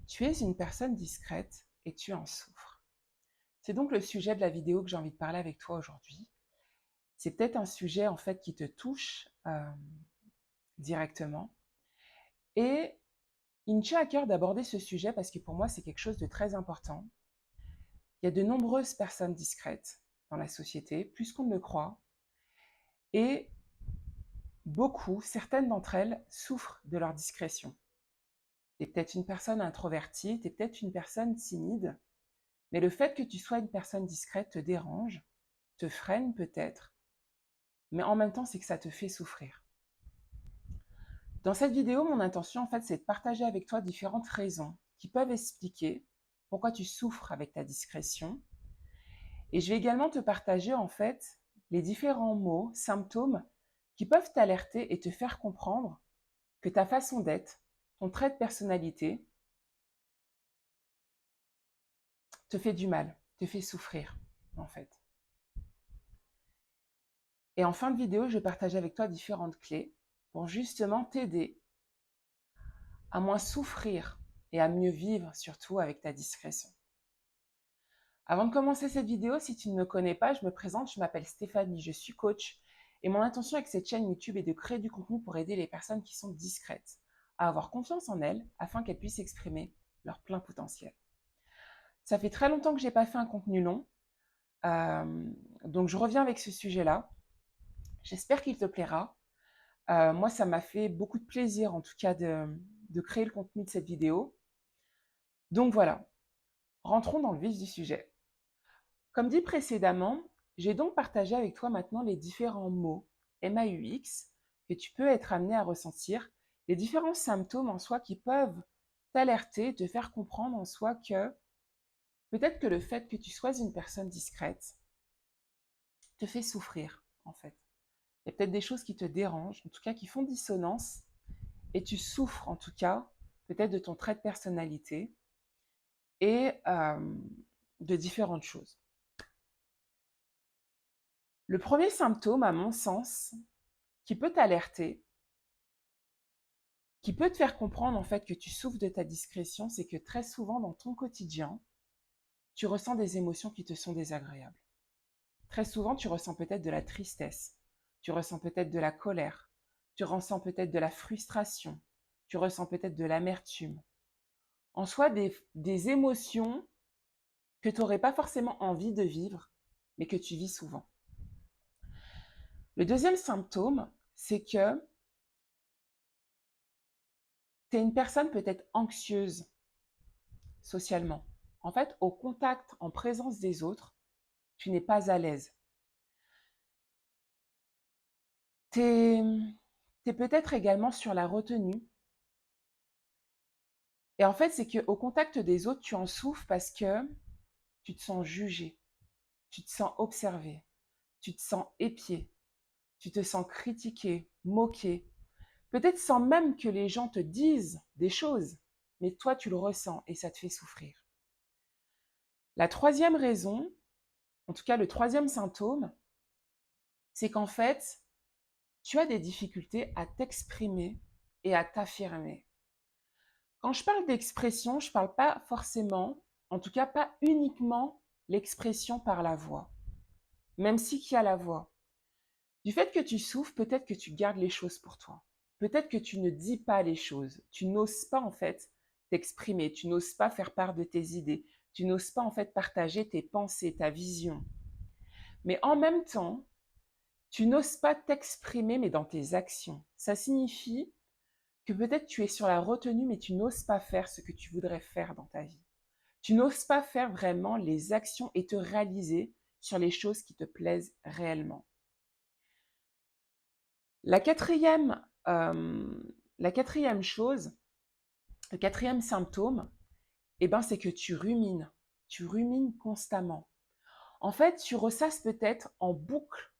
Tu es une personne discrète et tu en souffres. C'est donc le sujet de la vidéo que j'ai envie de parler avec toi aujourd'hui. C'est peut-être un sujet en fait qui te touche directement. Et il me tient à cœur d'aborder ce sujet parce que pour moi c'est quelque chose de très important. Il y a de nombreuses personnes discrètes dans la société, plus qu'on ne le croit. Et certaines d'entre elles souffrent de leur discrétion. Tu es peut-être une personne introvertie, tu es peut-être une personne timide, mais le fait que tu sois une personne discrète te dérange, te freine peut-être, mais en même temps, c'est que ça te fait souffrir. Dans cette vidéo, mon intention, en fait, c'est de partager avec toi différentes raisons qui peuvent expliquer pourquoi tu souffres avec ta discrétion. Et je vais également te partager, en fait, les différents mots, symptômes qui peuvent t'alerter et te faire comprendre que ta façon d'être, ton trait de personnalité, te fait du mal, te fait souffrir, en fait. Et en fin de vidéo, je vais partager avec toi différentes clés pour justement t'aider à moins souffrir et à mieux vivre, surtout avec ta discrétion. Avant de commencer cette vidéo, si tu ne me connais pas, je me présente, je m'appelle Stéphanie, je suis coach et mon intention avec cette chaîne YouTube est de créer du contenu pour aider les personnes qui sont discrètes à avoir confiance en elles afin qu'elles puissent exprimer leur plein potentiel. Ça fait très longtemps que je n'ai pas fait un contenu long, donc je reviens avec ce sujet-là. J'espère qu'il te plaira. Moi, ça m'a fait beaucoup de plaisir, en tout cas, de créer le contenu de cette vidéo. Donc voilà, rentrons dans le vif du sujet. Comme dit précédemment, j'ai donc partagé avec toi maintenant les différents mots MAUX que tu peux être amené à ressentir, les différents symptômes en soi qui peuvent t'alerter, te faire comprendre en soi que peut-être que le fait que tu sois une personne discrète te fait souffrir, en fait. Il y a peut-être des choses qui te dérangent, en tout cas qui font dissonance, et tu souffres en tout cas peut-être de ton trait de personnalité et de différentes choses. Le premier symptôme, à mon sens, qui peut t'alerter, qui peut te faire comprendre en fait que tu souffres de ta discrétion, c'est que très souvent dans ton quotidien, tu ressens des émotions qui te sont désagréables. Très souvent, tu ressens peut-être de la tristesse, tu ressens peut-être de la colère, tu ressens peut-être de la frustration, tu ressens peut-être de l'amertume. En soi, des émotions que tu n'aurais pas forcément envie de vivre, mais que tu vis souvent. Le deuxième symptôme, c'est que tu es une personne peut-être anxieuse socialement. En fait, au contact, en présence des autres, tu n'es pas à l'aise. Tu es peut-être également sur la retenue. Et en fait, c'est qu'au contact des autres, tu en souffres parce que tu te sens jugé, tu te sens observé, tu te sens épié, tu te sens critiqué, moqué, peut-être sans même que les gens te disent des choses, mais toi tu le ressens et ça te fait souffrir. La troisième raison, en tout cas le troisième symptôme, c'est qu'en fait, tu as des difficultés à t'exprimer et à t'affirmer. Quand je parle d'expression, je ne parle pas forcément, en tout cas pas uniquement l'expression par la voix, même si qu'il y a la voix. Du fait que tu souffres, peut-être que tu gardes les choses pour toi. Peut-être que tu ne dis pas les choses. Tu n'oses pas en fait t'exprimer. Tu n'oses pas faire part de tes idées. Tu n'oses pas en fait partager tes pensées, ta vision. Mais en même temps, tu n'oses pas t'exprimer mais dans tes actions. Ça signifie que peut-être tu es sur la retenue mais tu n'oses pas faire ce que tu voudrais faire dans ta vie. Tu n'oses pas faire vraiment les actions et te réaliser sur les choses qui te plaisent réellement. La quatrième, la quatrième chose, le quatrième symptôme, eh ben, c'est que tu rumines. Tu rumines constamment. En fait, tu ressasses peut-être en boucle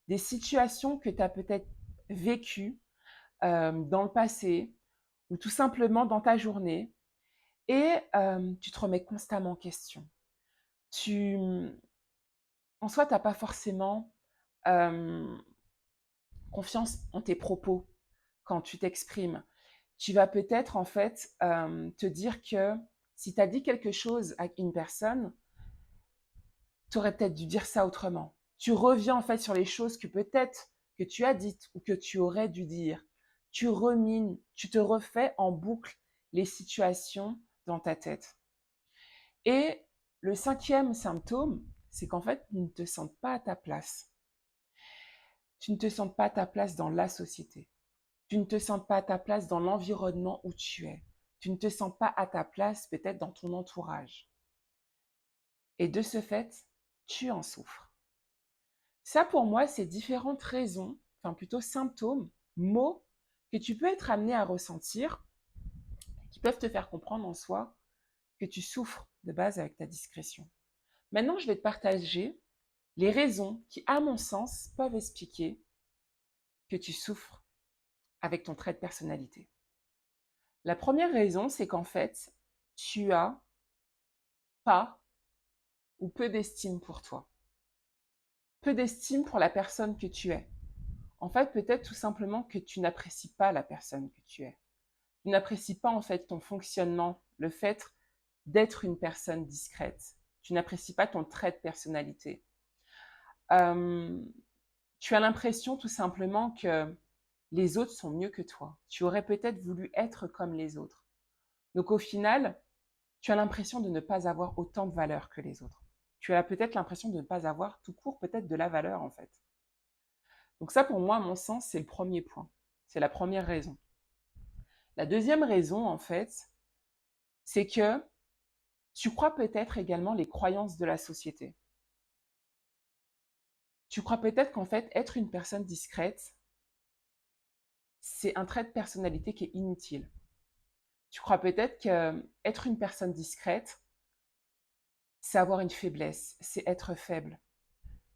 des situations que tu as peut-être vécues dans le passé ou tout simplement dans ta journée et tu te remets constamment en question. Tu, en soi, tu n'as pas forcément confiance en tes propos quand tu t'exprimes. Tu vas peut-être en fait te dire que Si tu as dit quelque chose à une personne, tu aurais peut-être dû dire ça autrement. Tu reviens en fait sur les choses que peut-être que tu as dites ou que tu aurais dû dire. Tu remines, tu te refais en boucle les situations dans ta tête. Et le cinquième symptôme, c'est qu'en fait, tu ne te sens pas à ta place. Tu ne te sens pas à ta place dans la société. Tu ne te sens pas à ta place dans l'environnement où tu es. Tu ne te sens pas à ta place peut-être dans ton entourage. Et de ce fait, tu en souffres. Ça, pour moi, c'est différentes raisons, enfin plutôt symptômes, mots que tu peux être amené à ressentir, qui peuvent te faire comprendre en soi que tu souffres de base avec ta discrétion. Maintenant, je vais te partager les raisons qui, à mon sens, peuvent expliquer que tu souffres avec ton trait de personnalité. La première raison, c'est qu'en fait, tu as pas ou peu d'estime pour toi. Peu d'estime pour la personne que tu es. En fait, peut-être tout simplement que tu n'apprécies pas la personne que tu es. Tu n'apprécies pas en fait ton fonctionnement, le fait d'être une personne discrète. Tu n'apprécies pas ton trait de personnalité. Euh, Tu as l'impression tout simplement que les autres sont mieux que toi. Tu aurais peut-être voulu être comme les autres. Donc au final, tu as l'impression de ne pas avoir autant de valeur que les autres. Tu as peut-être l'impression de ne pas avoir tout court peut-être de la valeur en fait. Donc ça pour moi, à mon sens, c'est le premier point. C'est la première raison. La deuxième raison en fait, c'est que tu crois peut-être également les croyances de la société. Tu crois peut-être qu'en fait, être une personne discrète, c'est un trait de personnalité qui est inutile. Tu crois peut-être que être une personne discrète, c'est avoir une faiblesse, c'est être faible,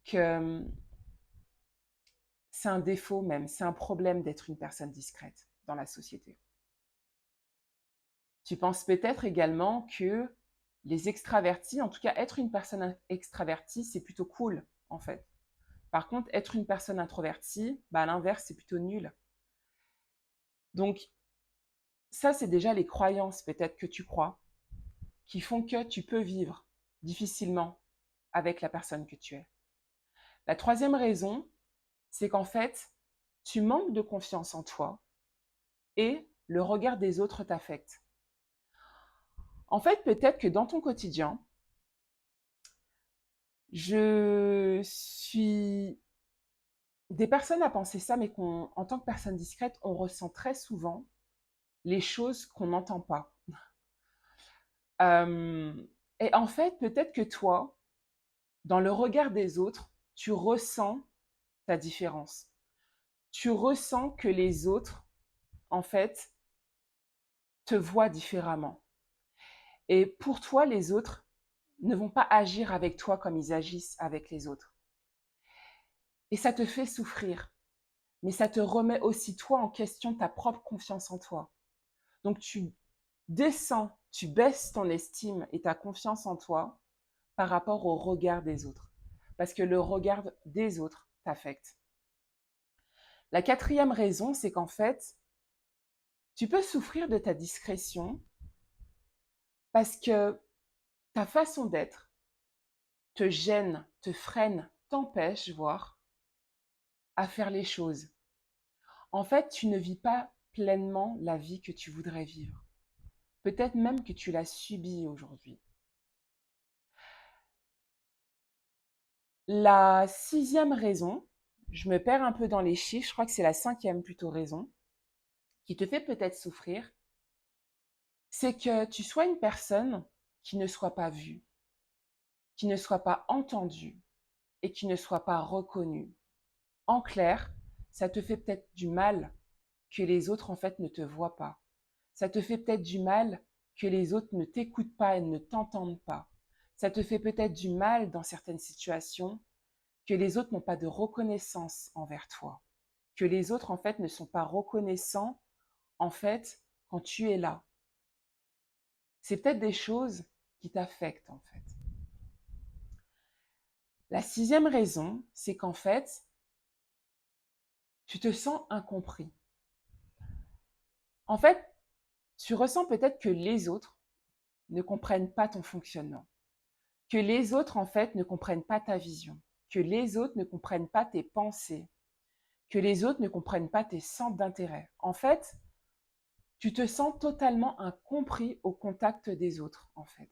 que c'est un défaut même, c'est un problème d'être une personne discrète dans la société. Tu penses peut-être également que les extravertis, en tout cas être une personne extravertie, c'est plutôt cool en fait. Par contre, être une personne introvertie, bah, à l'inverse, c'est plutôt nul. Donc, ça, c'est déjà les croyances peut-être que tu crois, qui font que tu peux vivre difficilement avec la personne que tu es. La troisième raison, c'est qu'en fait, tu manques de confiance en toi et le regard des autres t'affecte. En fait, peut-être que dans ton quotidien, je suis des personnes à penser ça, mais en tant que personne discrète, on ressent très souvent les choses qu'on n'entend pas. Euh, et en fait, peut-être que toi, dans le regard des autres, tu ressens ta différence. Tu ressens que les autres, en fait, te voient différemment. Et pour toi, les autres ne vont pas agir avec toi comme ils agissent avec les autres. Et ça te fait souffrir. Mais ça te remet aussi toi en question ta propre confiance en toi. Donc tu descends, tu baisses ton estime et ta confiance en toi par rapport au regard des autres. Parce que le regard des autres t'affecte. La quatrième raison, c'est qu'en fait, tu peux souffrir de ta discrétion parce que ta façon d'être te gêne, te freine, t'empêche, voire, à faire les choses. En fait, tu ne vis pas pleinement la vie que tu voudrais vivre. Peut-être même que tu l'as subie aujourd'hui. La sixième raison, je me perds un peu dans les chiffres, je crois que c'est la cinquième plutôt raison, qui te fait peut-être souffrir, c'est que tu sois une personne qui ne soit pas vue, qui ne soit pas entendue et qui ne soit pas reconnue. En clair, ça te fait peut-être du mal que les autres en fait ne te voient pas. Ça te fait peut-être du mal que les autres ne t'écoutent pas et ne t'entendent pas. Ça te fait peut-être du mal dans certaines situations que les autres n'ont pas de reconnaissance envers toi. Que les autres en fait ne sont pas reconnaissants en fait quand tu es là. C'est peut-être des choses qui t'affectent en fait. La sixième raison, c'est qu'en fait, tu te sens incompris. En fait, tu ressens peut-être que les autres ne comprennent pas ton fonctionnement, que les autres, en fait, ne comprennent pas ta vision, que les autres ne comprennent pas tes pensées, que les autres ne comprennent pas tes centres d'intérêt. En fait, tu te sens totalement incompris au contact des autres, en fait.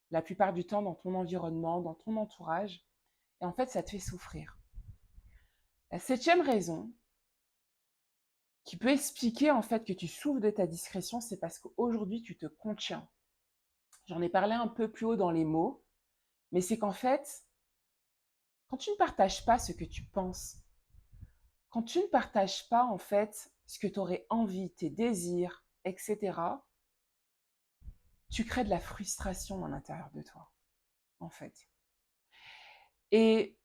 La plupart du temps dans ton environnement, dans ton entourage, et en fait, ça te fait souffrir. La septième raison qui peut expliquer en fait que tu souffres de ta discrétion, c'est parce qu'aujourd'hui, tu te contiens. J'en ai parlé un peu plus haut dans les mots, mais c'est qu'en fait, quand tu ne partages pas ce que tu penses, quand tu ne partages pas en fait ce que tu aurais envie, tes désirs, etc., tu crées de la frustration à l'intérieur de toi, en fait. Et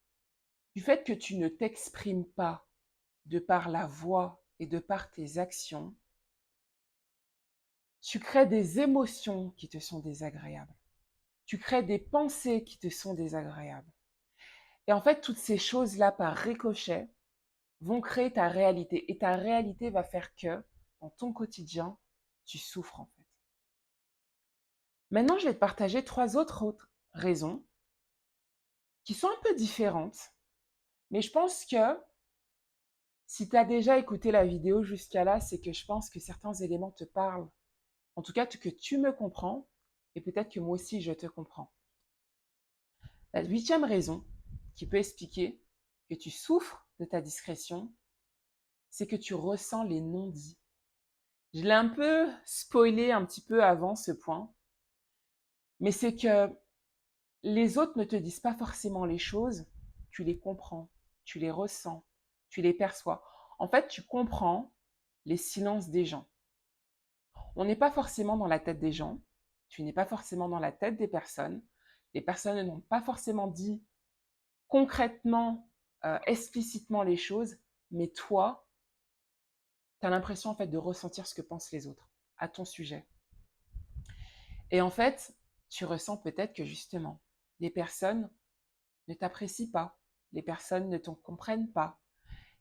du fait que tu ne t'exprimes pas de par la voix et de par tes actions, tu crées des émotions qui te sont désagréables. Tu crées des pensées qui te sont désagréables. Et en fait, toutes ces choses-là, par ricochet, vont créer ta réalité. Et ta réalité va faire que, dans ton quotidien, tu souffres en fait. Maintenant, je vais te partager trois autres raisons qui sont un peu différentes. Mais je pense que si tu as déjà écouté la vidéo jusqu'à là, c'est que je pense que certains éléments te parlent. En tout cas, que tu me comprends et peut-être que moi aussi, je te comprends. La huitième raison qui peut expliquer que tu souffres de ta discrétion, c'est que tu ressens les non-dits. Je l'ai un peu spoilé un petit peu avant ce point, mais c'est que les autres ne te disent pas forcément les choses, tu les comprends, tu les ressens, tu les perçois. En fait, tu comprends les silences des gens. On n'est pas forcément dans la tête des gens, tu n'es pas forcément dans la tête des personnes. Les personnes n'ont pas forcément dit concrètement, explicitement les choses, mais toi, tu as l'impression en fait de ressentir ce que pensent les autres à ton sujet. Et en fait, tu ressens peut-être que justement, les personnes ne t'apprécient pas, les personnes ne te comprennent pas,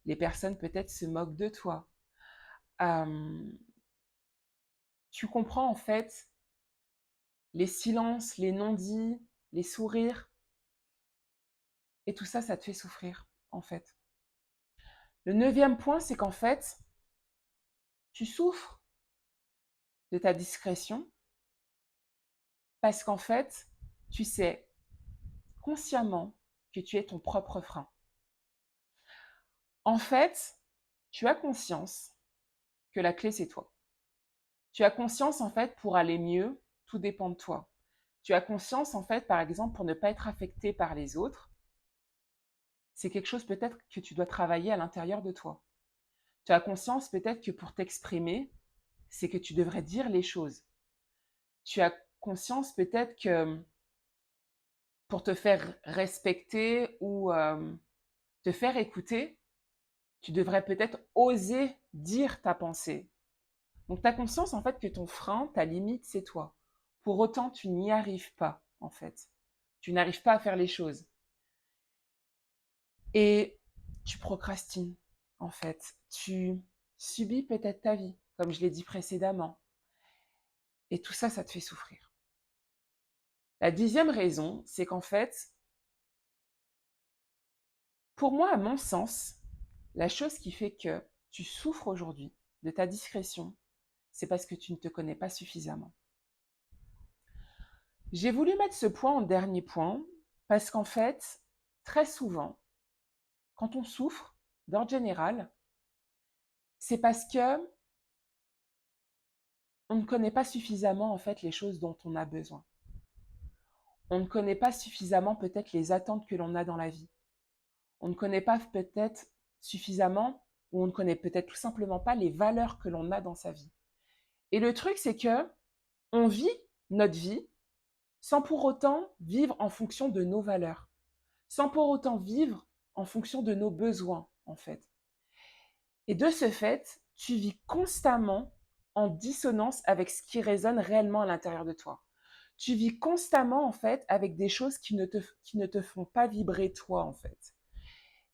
les personnes peut-être se moquent de toi. Euh, Tu comprends en fait les silences, les non-dits, les sourires, et tout ça, ça te fait souffrir en fait. Le neuvième point, c'est qu'en fait, tu souffres de ta discrétion parce qu'en fait, tu sais consciemment que tu es ton propre frein. En fait, tu as conscience que la clé, c'est toi. Tu as conscience, en fait, pour aller mieux, tout dépend de toi. Tu as conscience, en fait, par exemple, pour ne pas être affecté par les autres, c'est quelque chose peut-être que tu dois travailler à l'intérieur de toi. Tu as conscience peut-être que pour t'exprimer, c'est que tu devrais dire les choses. Tu as conscience peut-être que pour te faire respecter ou te faire écouter, tu devrais peut-être oser dire ta pensée. Donc tu as conscience en fait que ton frein, ta limite, c'est toi. Pour autant, tu n'y arrives pas en fait. Tu n'arrives pas à faire les choses. Et tu procrastines en fait. Tu subis peut-être ta vie, comme je l'ai dit précédemment. Et tout ça, ça te fait souffrir. La dixième raison, c'est qu'en fait, pour moi, à mon sens, la chose qui fait que tu souffres aujourd'hui de ta discrétion, c'est parce que tu ne te connais pas suffisamment. J'ai voulu mettre ce point en dernier point parce qu'en fait, très souvent, quand on souffre, d'ordre général, c'est parce que on ne connaît pas suffisamment en fait les choses dont on a besoin. On ne connaît pas suffisamment peut-être les attentes que l'on a dans la vie. On ne connaît pas peut-être suffisamment ou on ne connaît peut-être tout simplement pas les valeurs que l'on a dans sa vie. Et le truc, c'est que on vit notre vie sans pour autant vivre en fonction de nos valeurs, sans pour autant vivre en fonction de nos besoins, en fait. Et de ce fait, tu vis constamment en dissonance avec ce qui résonne réellement à l'intérieur de toi. Tu vis constamment, en fait, avec des choses qui ne te font pas vibrer toi, en fait.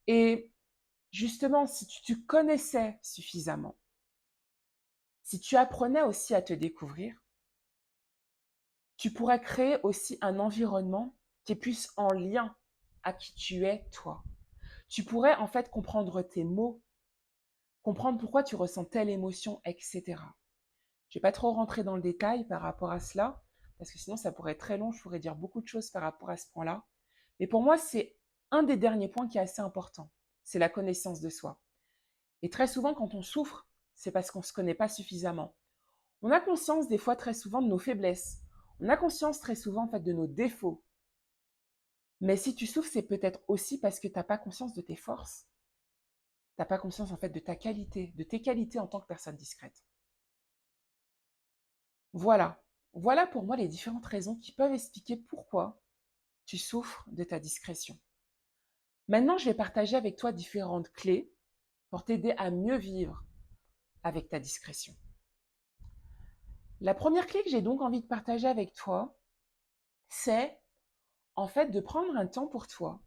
Et justement, si tu te connaissais suffisamment, si tu apprenais aussi à te découvrir, Tu pourrais créer aussi un environnement qui est plus en lien à qui tu es, toi. Tu pourrais en fait comprendre tes mots, comprendre pourquoi tu ressens telle émotion, etc. Je ne vais pas trop rentrer dans le détail par rapport à cela, parce que sinon ça pourrait être très long, je pourrais dire beaucoup de choses par rapport à ce point-là. Mais pour moi, c'est un des derniers points qui est assez important, c'est la connaissance de soi. Et très souvent, quand on souffre, c'est parce qu'on ne se connaît pas suffisamment. On a conscience des fois très souvent de nos faiblesses. On a conscience très souvent en fait de nos défauts. Mais si tu souffres, c'est peut-être aussi parce que tu n'as pas conscience de tes forces. Tu n'as pas conscience en fait de ta qualité, de tes qualités en tant que personne discrète. Voilà. Voilà pour moi les différentes raisons qui peuvent expliquer pourquoi tu souffres de ta discrétion. Maintenant, je vais partager avec toi différentes clés pour t'aider à mieux vivre avec ta discrétion. La première clé que j'ai donc envie de partager avec toi, c'est en fait de prendre un temps pour toi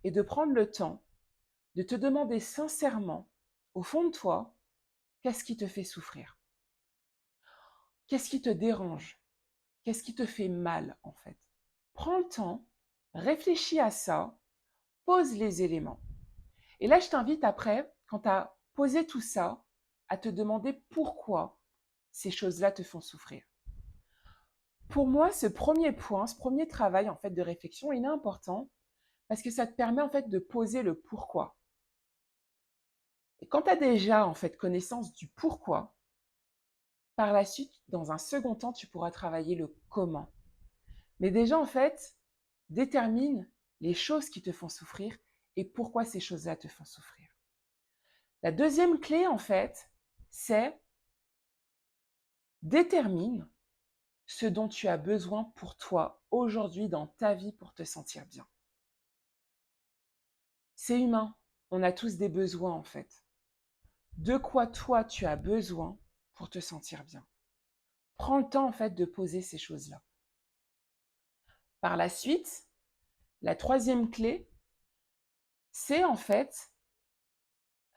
et de prendre le temps de te demander sincèrement, au fond de toi, qu'est-ce qui te fait souffrir? Qu'est-ce qui te dérange? Qu'est-ce qui te fait mal en fait? Prends le temps, réfléchis à ça, pose les éléments. Et là, je t'invite après, quand tu as posé tout ça, à te demander pourquoi ces choses-là te font souffrir. Pour moi, ce premier point, ce premier travail en fait de réflexion, il est important parce que ça te permet en fait de poser le pourquoi. Et quand tu as déjà en fait connaissance du pourquoi, par la suite, dans un second temps, tu pourras travailler le comment. Mais déjà en fait, détermine les choses qui te font souffrir et pourquoi ces choses-là te font souffrir. La deuxième clé en fait, c'est détermine ce dont tu as besoin pour toi aujourd'hui dans ta vie pour te sentir bien. C'est humain, on a tous des besoins en fait. De quoi toi tu as besoin pour te sentir bien. Prends le temps en fait de poser ces choses-là. Par la suite, la troisième clé, c'est en fait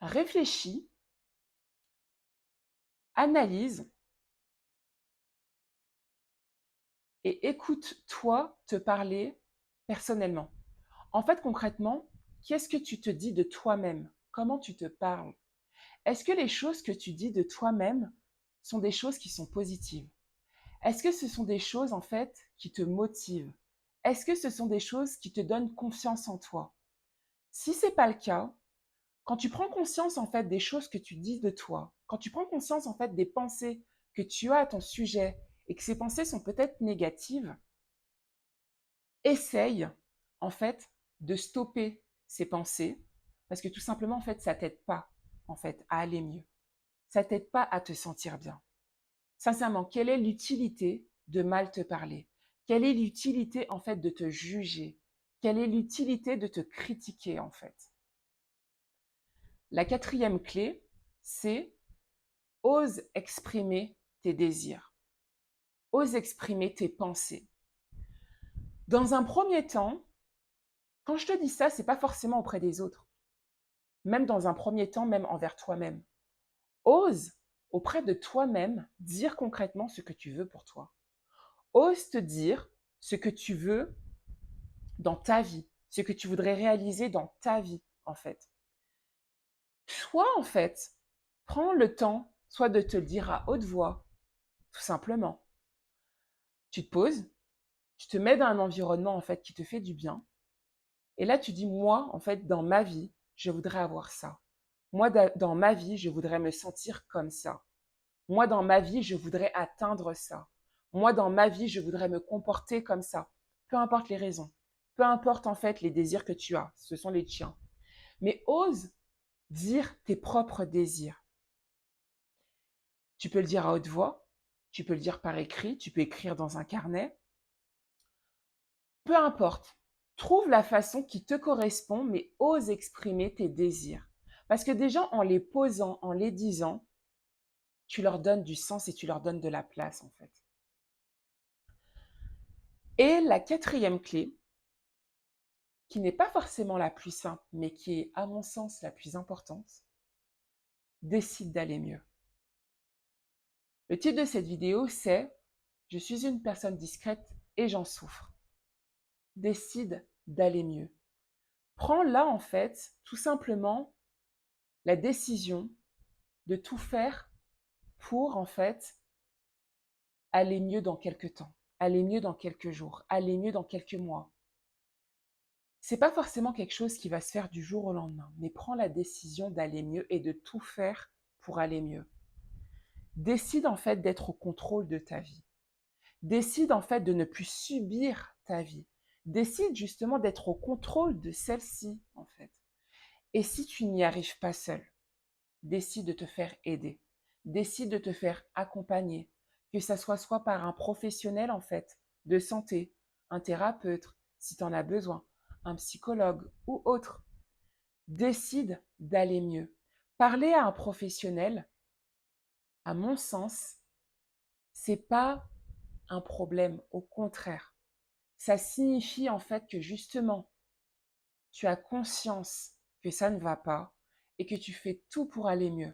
réfléchis, analyse et écoute-toi te parler personnellement. En fait, concrètement, qu'est-ce que tu te dis de toi-même? Comment tu te parles? Est-ce que les choses que tu dis de toi-même sont des choses qui sont positives? Est-ce que ce sont des choses en fait qui te motivent? Est-ce que ce sont des choses qui te donnent confiance en toi? Si ce n'est pas le cas, quand tu prends conscience en fait des choses que tu dis de toi, quand tu prends conscience en fait des pensées que tu as à ton sujet et que ces pensées sont peut-être négatives, essaye en fait de stopper ces pensées parce que tout simplement en fait ça t'aide pas en fait à aller mieux. Ça t'aide pas à te sentir bien. Sincèrement, quelle est l'utilité de mal te parler? Quelle est l'utilité en fait de te juger? Quelle est l'utilité de te critiquer en fait? La quatrième clé, c'est ose exprimer tes désirs. Ose exprimer tes pensées. Dans un premier temps, quand je te dis ça, c'est pas forcément auprès des autres. Même dans un premier temps, même envers toi-même. Ose auprès de toi-même dire concrètement ce que tu veux pour toi. Ose te dire ce que tu veux dans ta vie, ce que tu voudrais réaliser dans ta vie, en fait. Soit, en fait, prends le temps, soit de te le dire à haute voix, tout simplement. Tu te poses, tu te mets dans un environnement, en fait, qui te fait du bien. Et là, tu dis, moi, en fait, dans ma vie, je voudrais avoir ça. Moi, dans ma vie, je voudrais me sentir comme ça. Moi, dans ma vie, je voudrais atteindre ça. Moi, dans ma vie, je voudrais me comporter comme ça. Peu importe les raisons. Peu importe, en fait, les désirs que tu as. Ce sont les tiens. Mais ose dire tes propres désirs. Tu peux le dire à haute voix. Tu peux le dire par écrit. Tu peux écrire dans un carnet. Peu importe. Trouve la façon qui te correspond, mais ose exprimer tes désirs. Parce que déjà, en les posant, en les disant, tu leur donnes du sens et tu leur donnes de la place, en fait. Et la quatrième clé, qui n'est pas forcément la plus simple, mais qui est, à mon sens, la plus importante, décide d'aller mieux. Le titre de cette vidéo, c'est « Je suis une personne discrète et j'en souffre. Décide d'aller mieux. Prends là, en fait, tout simplement, la décision de tout faire pour, en fait, aller mieux dans quelques temps, aller mieux dans quelques jours, aller mieux dans quelques mois. C'est pas forcément quelque chose qui va se faire du jour au lendemain, mais prends la décision d'aller mieux et de tout faire pour aller mieux. Décide en fait d'être au contrôle de ta vie. Décide en fait de ne plus subir ta vie. Décide justement d'être au contrôle de celle-ci en fait. Et si tu n'y arrives pas seul, décide de te faire aider. Décide de te faire accompagner, que ça soit par un professionnel en fait de santé, un thérapeute si tu en as besoin, un psychologue ou autre. Décide d'aller mieux. Parler à un professionnel, à mon sens, c'est pas un problème, au contraire. Ça signifie en fait que justement, tu as conscience que ça ne va pas et que tu fais tout pour aller mieux.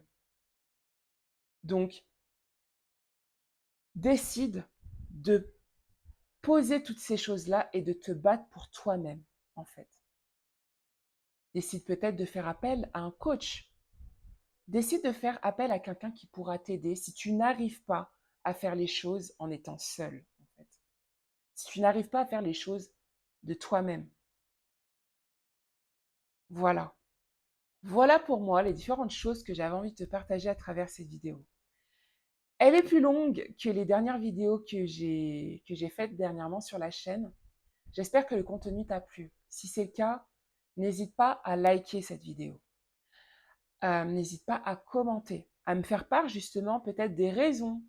Donc, décide de poser toutes ces choses-là et de te battre pour toi-même, en fait. Décide peut-être de faire appel à un coach. Décide de faire appel à quelqu'un qui pourra t'aider si tu n'arrives pas à faire les choses en étant seul, en fait. Si tu n'arrives pas à faire les choses de toi-même. Voilà. Voilà pour moi les différentes choses que j'avais envie de te partager à travers cette vidéo. Elle est plus longue que les dernières vidéos que j'ai faites dernièrement sur la chaîne. J'espère que le contenu t'a plu. Si c'est le cas, n'hésite pas à liker cette vidéo. N'hésite pas à commenter, à me faire part justement peut-être des raisons,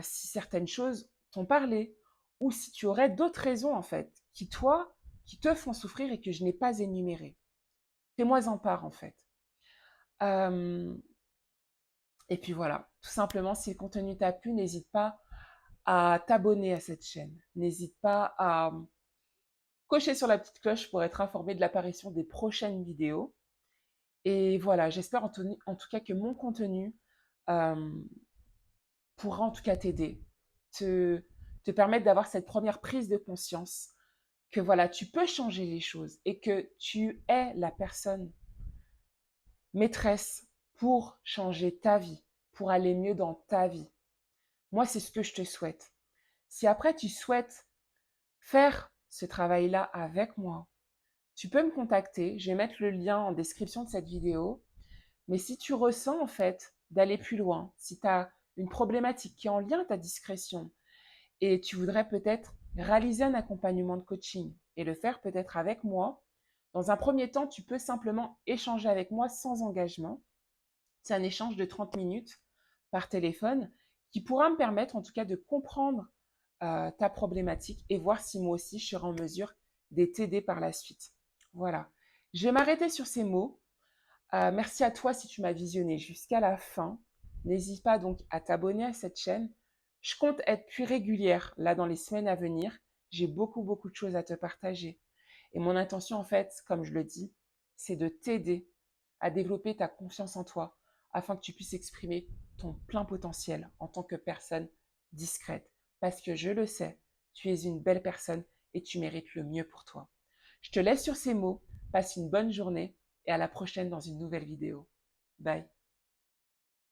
si certaines choses t'ont parlé, ou si tu aurais d'autres raisons en fait, qui te font souffrir et que je n'ai pas énumérées. Fais-moi en part en fait. Euh, et puis voilà, tout simplement, si le contenu t'a plu, n'hésite pas à t'abonner à cette chaîne. N'hésite pas à cocher sur la petite cloche pour être informé de l'apparition des prochaines vidéos. Et voilà, j'espère en tout cas que mon contenu euh, pourra en tout cas t'aider, te, te permettre d'avoir cette première prise de conscience que voilà, tu peux changer les choses et que tu es la personne maîtresse pour changer ta vie, pour aller mieux dans ta vie. Moi, c'est ce que je te souhaite. Si après tu souhaites faire ce travail-là avec moi, tu peux me contacter. Je vais mettre le lien en description de cette vidéo. Mais si tu ressens en fait d'aller plus loin, si tu as une problématique qui est en lien avec ta discrétion et tu voudrais peut-être réaliser un accompagnement de coaching et le faire peut-être avec moi, dans un premier temps, tu peux simplement échanger avec moi sans engagement. C'est un échange de 30 minutes par téléphone qui pourra me permettre en tout cas de comprendre ta problématique et voir si moi aussi je serai en mesure de t'aider par la suite. Voilà. Je vais m'arrêter sur ces mots. Merci à toi si tu m'as visionné jusqu'à la fin. N'hésite pas donc à t'abonner à cette chaîne. Je compte être plus régulière là dans les semaines à venir. J'ai beaucoup, beaucoup de choses à te partager. Et mon intention, en fait, comme je le dis, c'est de t'aider à développer ta confiance en toi afin que tu puisses exprimer ton plein potentiel en tant que personne discrète. Parce que je le sais, tu es une belle personne et tu mérites le mieux pour toi. Je te laisse sur ces mots. Passe une bonne journée et à la prochaine dans une nouvelle vidéo. Bye.